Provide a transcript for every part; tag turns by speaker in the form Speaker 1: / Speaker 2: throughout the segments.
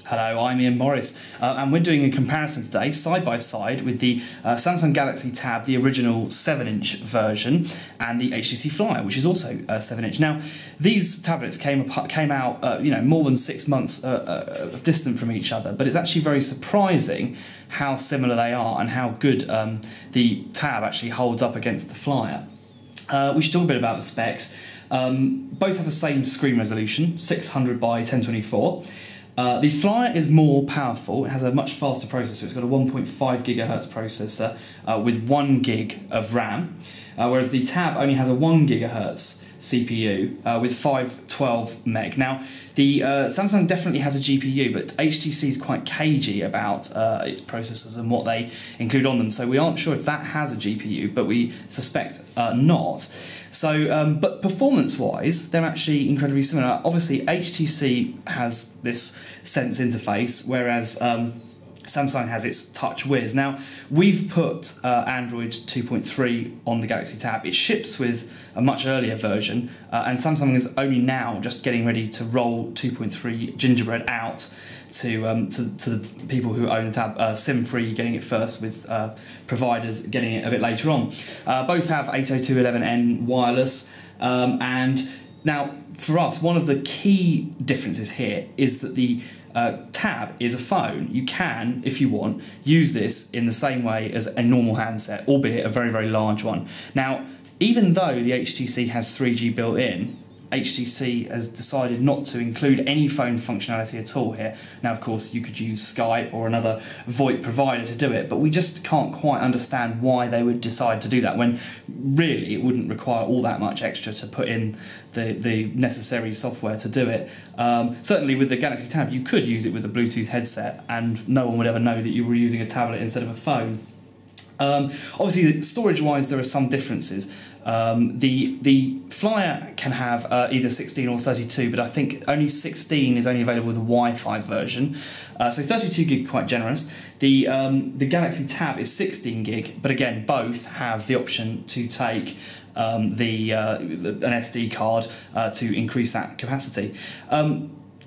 Speaker 1: Hello, I'm Ian Morris, and we're doing a comparison today, side by side, with the Samsung Galaxy Tab, the original 7-inch version, and the HTC Flyer, which is also 7-inch. Now, these tablets came out, more than 6 months distant from each other, but it's actually very surprising how similar they are and how good the Tab actually holds up against the Flyer. We should talk a bit about the specs. Both have the same screen resolution, 600 by 1024. The Flyer is more powerful. It has a much faster processor. It's got a 1.5 gigahertz processor with 1 gig of RAM, whereas the Tab only has a 1 gigahertz CPU with 512 meg. Now, the Samsung definitely has a GPU, but HTC is quite cagey about its processors and what they include on them, so we aren't sure if that has a GPU, but we suspect not. So, but performance-wise, they're actually incredibly similar. Obviously, HTC has this Sense interface, whereas Samsung has its Touch Wiz. Now, we've put Android 2.3 on the Galaxy Tab. It ships with a much earlier version, and Samsung is only now just getting ready to roll 2.3 Gingerbread out to the people who own the Tab, SIM-free getting it first, with providers getting it a bit later on. Both have 802.11n wireless, and now for us, one of the key differences here is that the Tab is a phone. You can, if you want, use this in the same way as a normal handset, albeit a very, very large one. Now, even though the HTC has 3G built in, HTC has decided not to include any phone functionality at all here. Now, of course, you could use Skype or another VoIP provider to do it, but we just can't quite understand why they would decide to do that when really it wouldn't require all that much extra to put in the necessary software to do it. Certainly with the Galaxy Tab, you could use it with a Bluetooth headset and no one would ever know that you were using a tablet instead of a phone. Obviously, storage-wise, there are some differences. The Flyer can have either 16 or 32, but I think only 16 is only available with the Wi-Fi version. So 32 gig, quite generous. The Galaxy Tab is 16 gig, but again, both have the option to take an SD card to increase that capacity.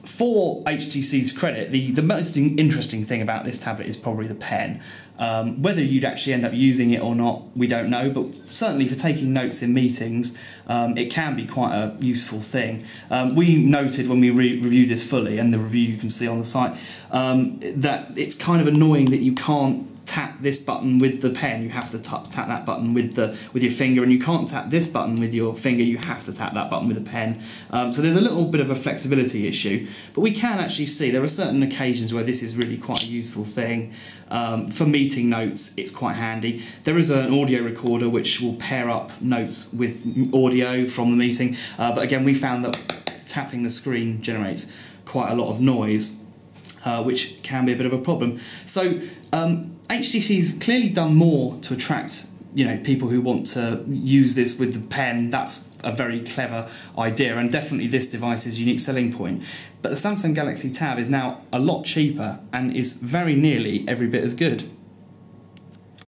Speaker 1: For HTC's credit, the most interesting thing about this tablet is probably the pen. Whether you'd actually end up using it or not, we don't know, but certainly for taking notes in meetings, it can be quite a useful thing. We noted when we reviewed this fully, and the review you can see on the site, that it's kind of annoying that you can't tap this button with the pen. You have to tap that button with your finger, and you can't tap this button with your finger. You have to tap that button with a pen. So there's a little bit of a flexibility issue, but we can actually see there are certain occasions where this is really quite a useful thing. For meeting notes, it's quite handy. There is an audio recorder which will pair up notes with audio from the meeting, but again, we found that tapping the screen generates quite a lot of noise, which can be a bit of a problem. So HTC's clearly done more to attract people who want to use this with the pen. That's a very clever idea, and definitely this device's unique selling point. But the Samsung Galaxy Tab is now a lot cheaper and is very nearly every bit as good.